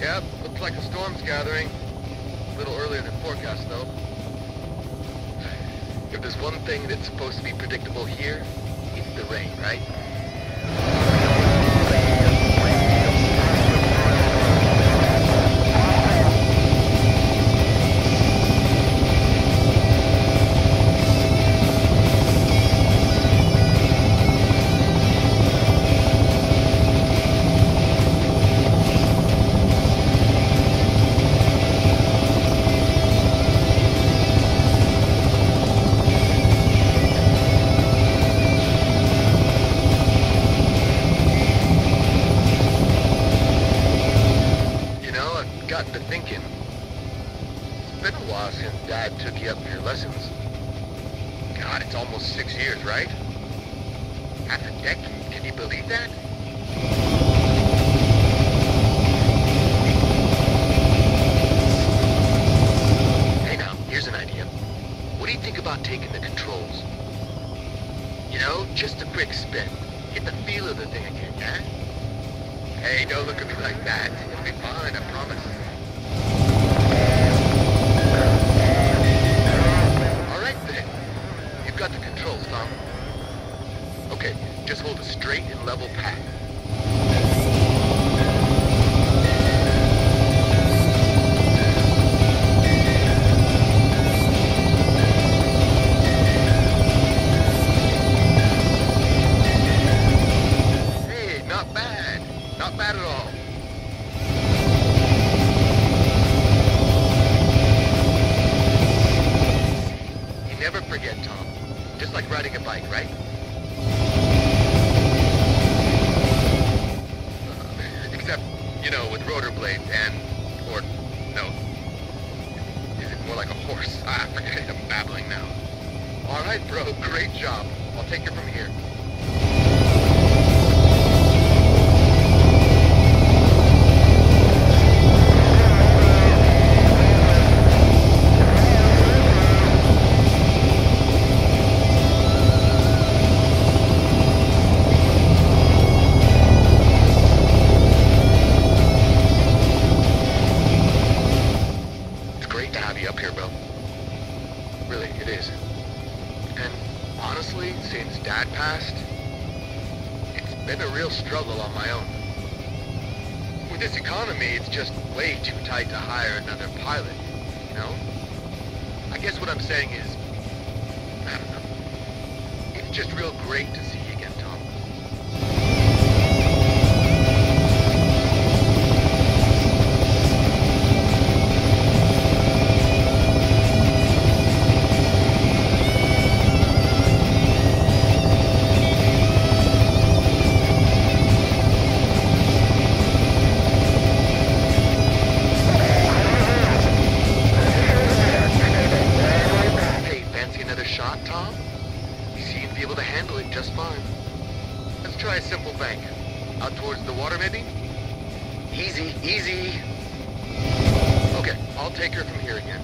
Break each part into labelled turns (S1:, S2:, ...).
S1: Yep, looks like a storm's gathering. A little earlier than forecast, though. If there's one thing that's supposed to be predictable here, it's the rain, right? Got to thinking, it's been a while since Dad took you up for your lessons. God, it's almost 6 years, right? Half a decade, can you believe that? Hey now, here's an idea. What do you think about taking the controls? You know, just a quick spin. Get the feel of the thing again, huh? Hey, don't look at me like that. It'll be fine, I promise. Alright then. You've got the controls, Tom. Okay, just hold a straight and level path. Hey, not bad. Not bad at all. You never forget, Tom. Just like riding a bike, right? Except, you know, with rotor blades and... or... no. Is it more like a horse? Ah, forget it. I'm babbling now. Alright, bro. Great job. I'll take you from here. Up here, bro. Really, it is. And honestly, since Dad passed, it's been a real struggle on my own. With this economy, it's just way too tight to hire another pilot, you know? I guess what I'm saying is, I don't know. It's just real great to see you again, Tom. Shot, Tom? You seem to be able to handle it just fine. Let's try a simple bank. Out towards the water, maybe? Easy, easy. Okay, I'll take her from here again.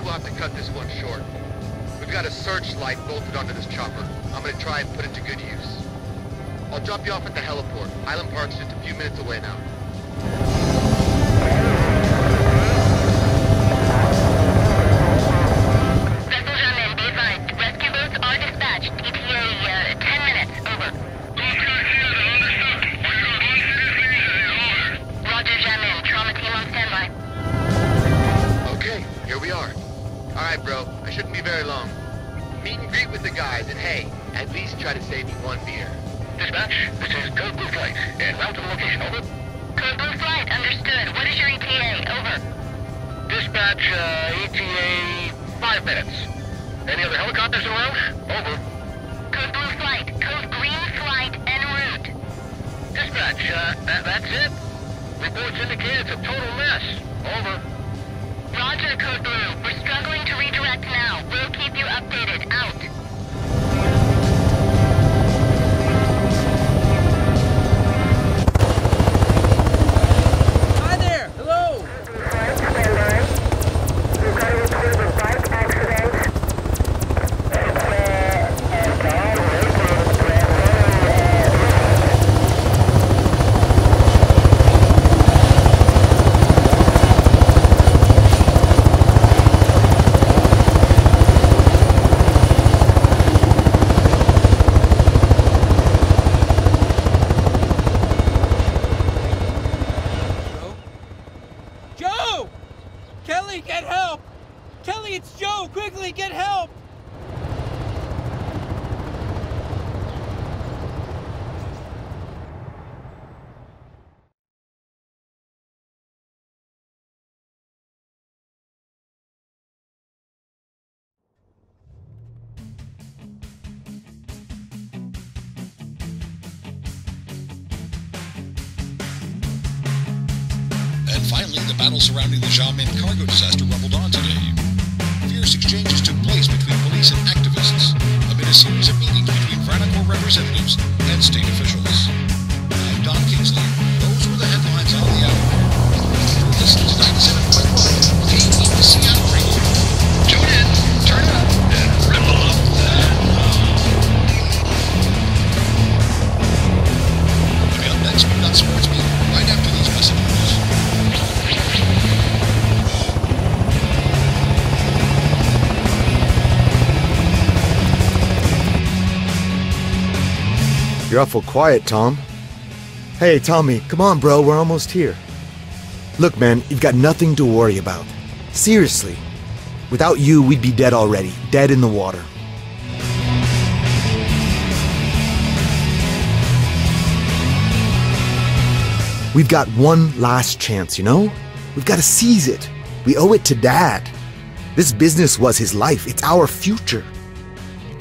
S1: We'll have to cut this one short. We've got a searchlight bolted onto this chopper. I'm gonna try and put it to good use. I'll drop you off at the heliport. Island Park's just a few minutes away now.
S2: Vessel Jamin, be advised. Rescue boats are dispatched. ETA, 10 minutes. Over. Roger, Jamin. Trauma team on standby.
S1: Okay, here we are. Alright, bro. I shouldn't be very long. Meet and greet with the guys, and hey, at least try to save me one beer.
S3: Dispatch, this is Code Blue Flight. En route to the location, over.
S2: Code Blue Flight, understood. What is your ETA? Over.
S3: Dispatch, ETA 5 minutes. Any other helicopters en route? Over.
S2: Code Blue Flight, Code Green Flight, en route.
S3: Dispatch, that's it? Reports indicate it's a total mess. Over.
S2: Roger, Code Blue. We're struggling to redirect now. We'll keep you updated. Out.
S4: Hi there! Hello!
S5: We've got a report of a bike accident.
S4: Joe! Kelly, get help! Kelly, it's Joe! Quickly, get help!
S6: And finally, the battle surrounding the Xiamen cargo disaster rumbled on today. Fierce exchanges took place between police and activists amid a series of meetings between Vranacor representatives and state officials. I'm Don Kingsley. Those were the headlines on the hour. You're listening to 97.1 KEBC Radio.
S3: Tune in, turn it up, and ripple up that.
S6: Coming up next, we've got Sports Beat right after these messages.
S7: You're awful quiet, Tom. Hey, Tommy, come on, bro, we're almost here. Look, man, you've got nothing to worry about. Seriously. Without you, we'd be dead already. Dead in the water. We've got one last chance, you know? We've got to seize it. We owe it to Dad. This business was his life. It's our future.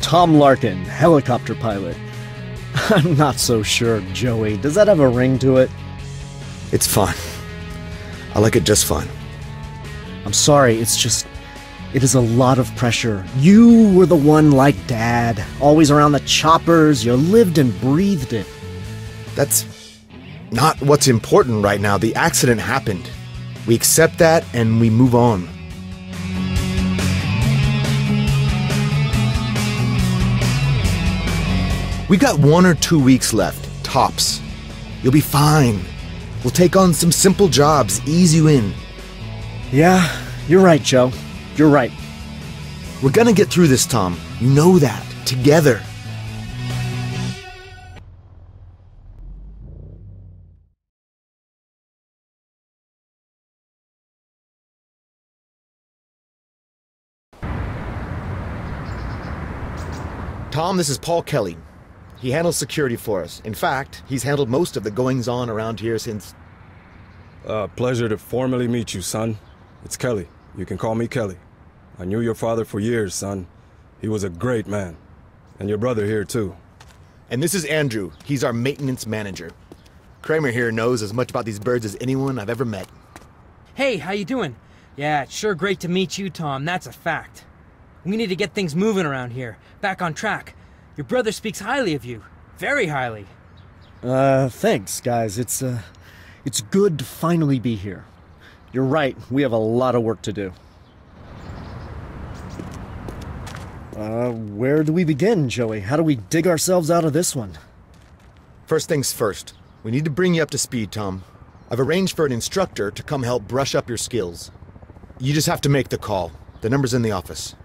S8: Tom Larkin, helicopter pilot. I'm not so sure, Joey. Does that have a ring to it?
S7: It's fun. I like it just fine.
S8: I'm sorry, it's just... It is a lot of pressure. You were the one like Dad. Always around the choppers. You lived and breathed it.
S7: That's not what's important right now. The accident happened. We accept that and we move on. We've got 1 or 2 weeks left, tops. You'll be fine. We'll take on some simple jobs, ease you in.
S8: Yeah, you're right, Joe. You're right.
S7: We're gonna get through this, Tom. You know that. Together. Tom, this is Paul Kelly. He handles security for us. In fact, he's handled most of the goings-on around here since...
S9: Pleasure to formally meet you, son. It's Kelly. You can call me Kelly. I knew your father for years, son. He was a great man. And your brother here, too.
S7: And this is Andrew. He's our maintenance manager. Kramer here knows as much about these birds as anyone I've ever met.
S4: Hey, how you doing? Yeah, it's sure great to meet you, Tom. That's a fact. We need to get things moving around here. Back on track. Your brother speaks highly of you. Very highly.
S8: Thanks, guys. It's good to finally be here. You're right, we have a lot of work to do. Where do we begin, Joey? How do we dig ourselves out of this one?
S7: First things first. We need to bring you up to speed, Tom. I've arranged for an instructor to come help brush up your skills. You just have to make the call. The number's in the office.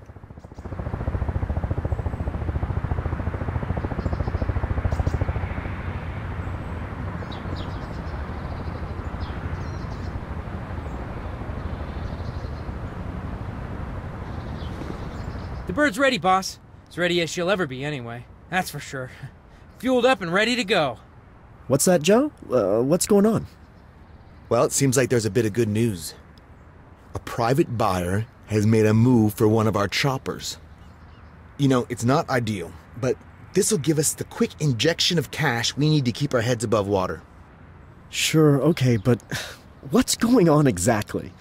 S4: The bird's ready, boss. As ready as she'll ever be, anyway. That's for sure. Fueled up and ready to go.
S8: What's that, Joe? What's going on?
S7: Well, it seems like there's a bit of good news. A private buyer has made a move for one of our choppers. You know, it's not ideal, but this'll give us the quick injection of cash we need to keep our heads above water.
S8: Sure, okay, but What's going on exactly?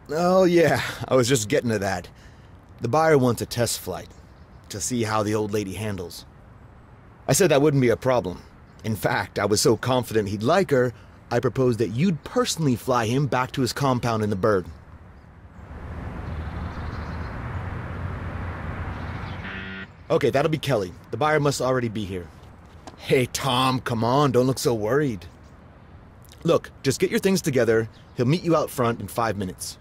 S7: Oh yeah, I was just getting to that. The buyer wants a test flight, to see how the old lady handles. I said that wouldn't be a problem. In fact, I was so confident he'd like her, I proposed that you'd personally fly him back to his compound in the Bird. Okay, that'll be Kelly. The buyer must already be here. Hey, Tom, come on, don't look so worried. Look, just get your things together. He'll meet you out front in 5 minutes.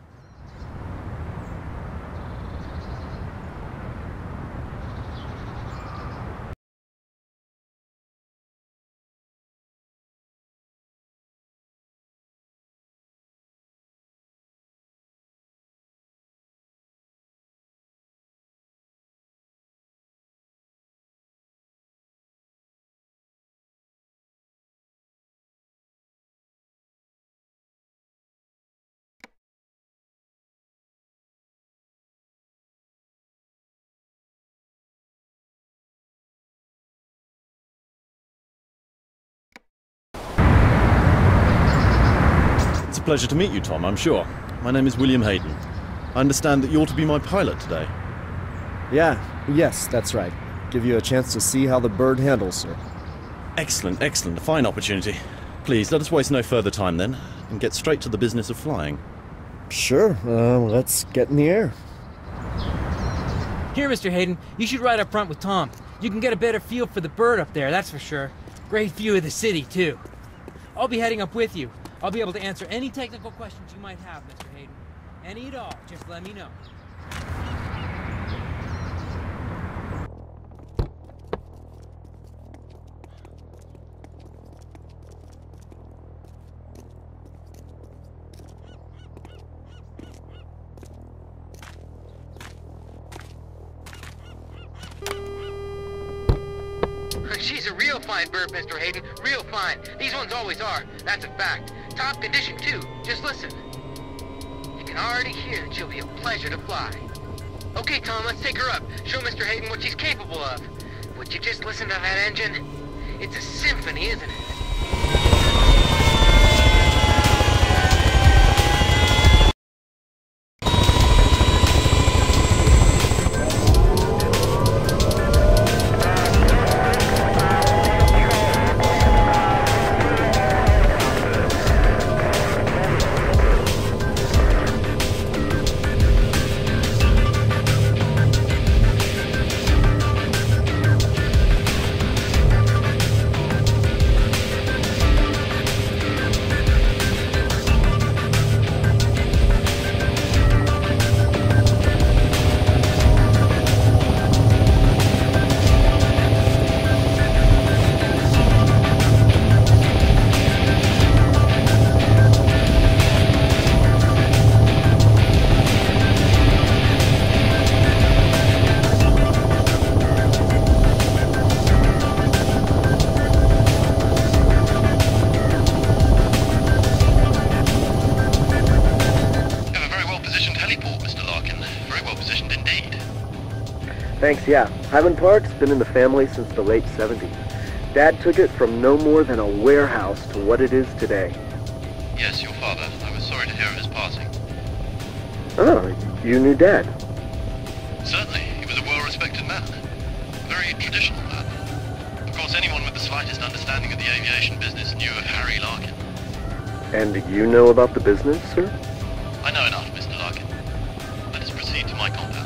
S10: It's a pleasure to meet you, Tom, I'm sure. My name is William Hayden. I understand that you're to be my pilot today.
S8: Yes, that's right. Give you a chance to see how the Bird handles, sir.
S10: Excellent, excellent. A fine opportunity. Please, let us waste no further time then, and get straight to the business of flying.
S8: Sure, let's get in the air.
S4: Here, Mr. Hayden, you should ride up front with Tom. You can get a better feel for the Bird up there, that's for sure. Great view of the city, too. I'll be heading up with you. I'll be able to answer any technical questions you might have, Mr. Hayden. Any at all, just let me know.
S1: She's a real fine bird, Mr. Hayden. Real fine. These ones always are. That's a fact. Top condition, too. Just listen. You can already hear that she'll be a pleasure to fly. Okay, Tom, let's take her up. Show Mr. Hayden what she's capable of. Would you just listen to that engine? It's a symphony, isn't it?
S11: Thanks, yeah. Highland Park's been in the family since the late 70s. Dad took it from no more than a warehouse to what it is today.
S12: Yes, your father. I was sorry to hear of his passing.
S11: Oh, you knew Dad?
S12: Certainly. He was a well-respected man. A very traditional man. Of course, anyone with the slightest understanding of the aviation business knew of Harry Larkin.
S11: And you know about the business, sir?
S12: I know enough, Mr. Larkin. Let us proceed to my compound.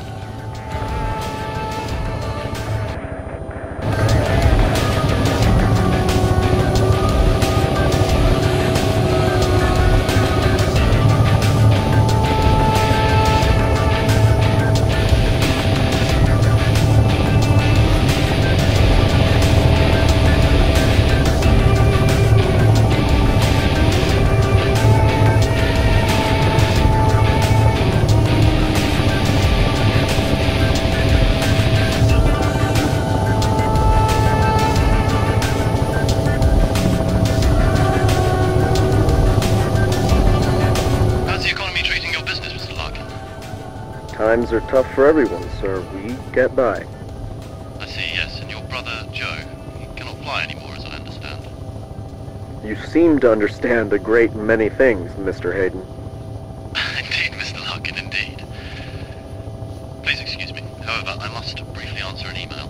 S11: Times are tough for everyone, sir. We get by.
S12: I see, yes. And your brother, Joe, he cannot fly anymore, as I understand.
S11: You seem to understand a great many things, Mr. Hayden.
S12: Indeed, Mr. Larkin, indeed. Please excuse me. However, I must briefly answer an email.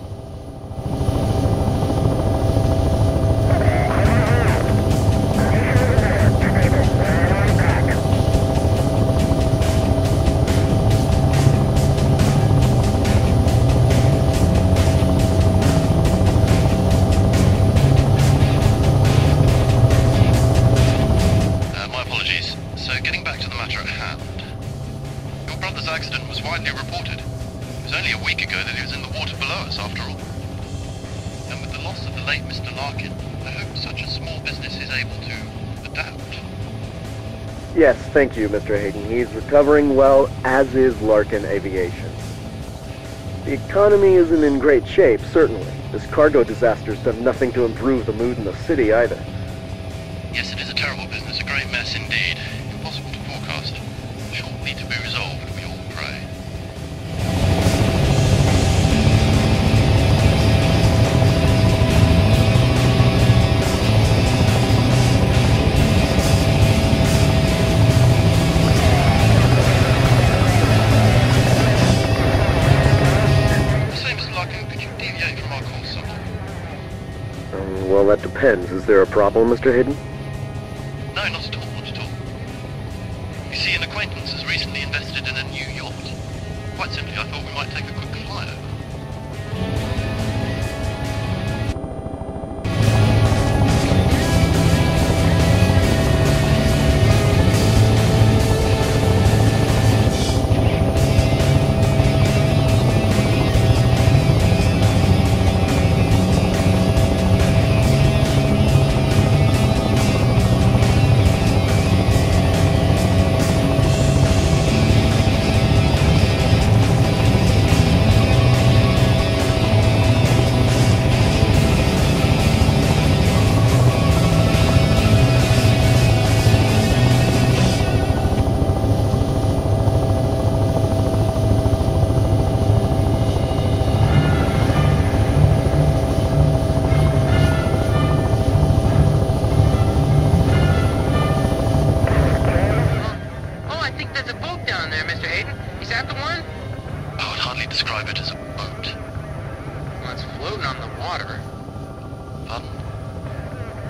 S12: Accident was widely reported. It was only a week ago that he was in the water below us, after all. And with the loss of the late Mr. Larkin, I hope such a small business is able to adapt.
S11: Yes, thank you, Mr. Hayden. He's recovering well, as is Larkin Aviation. The economy isn't in great shape, certainly. This cargo disaster's done nothing to improve the mood in the city, either.
S12: Yes, it is a terrible business, a great mess indeed. Impossible to forecast. Shortly to be resolved.
S11: Well, that depends. Is there a problem, Mr. Hayden?
S12: No, not at all, not at all. You see, an acquaintance has recently invested in a new yacht. Quite simply, I thought we might take a quick fly over.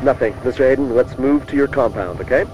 S11: Nothing. Mr. Hayden, let's move to your compound, okay?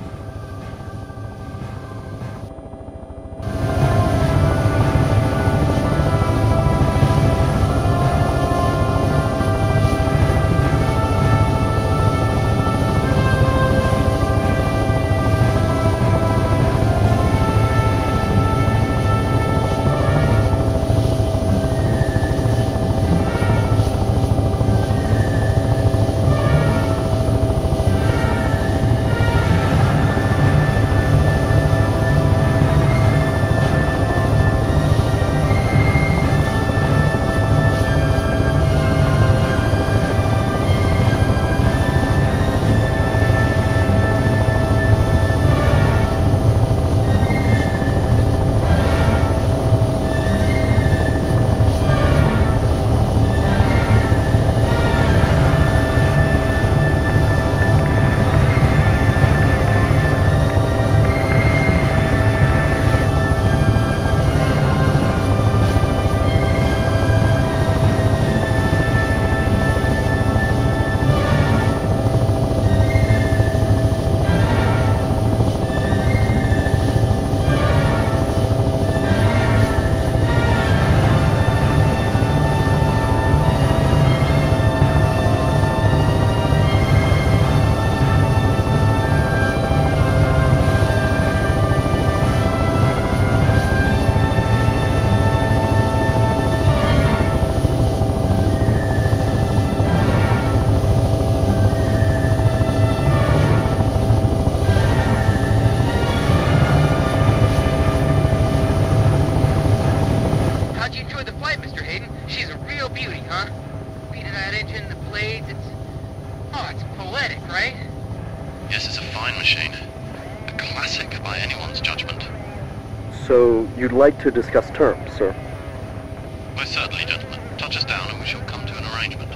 S11: So, you'd like to discuss terms, sir?
S12: Most certainly, gentlemen. Touch us down and we shall come to an arrangement.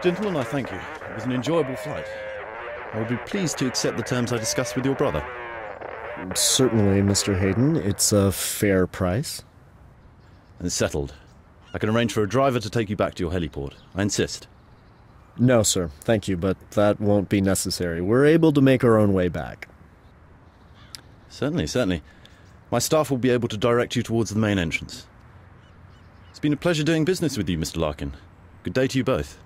S10: Gentlemen, I thank you. It was an enjoyable flight. I will be pleased to accept the terms I discussed with your brother.
S8: Certainly, Mr. Hayden. It's a fair price.
S10: And settled. I can arrange for a driver to take you back to your heliport. I insist.
S8: No, sir. Thank you, but that won't be necessary. We're able to make our own way back.
S10: Certainly, certainly. My staff will be able to direct you towards the main entrance. It's been a pleasure doing business with you, Mr. Larkin. Good day to you both.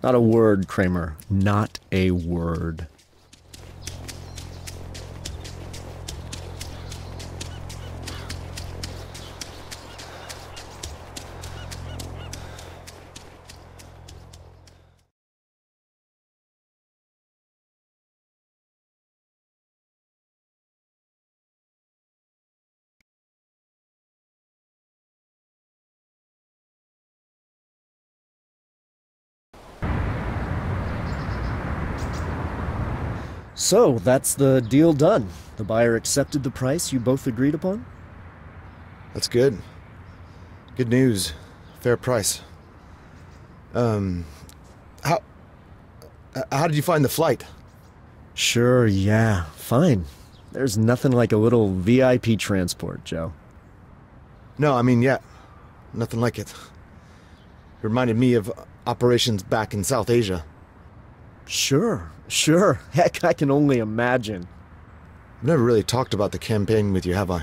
S8: Not a word, Kramer. Not a word. So, that's the deal done. The buyer accepted the price you both agreed upon?
S7: That's good. Good news. Fair price. How did you find the flight?
S8: Sure, yeah, fine. There's nothing like a little VIP transport, Joe.
S7: No, I mean, yeah. Nothing like it. Reminded me of operations back in South Asia.
S8: Sure. Heck, I can only imagine.
S7: I've never really talked about the campaign with you, have I?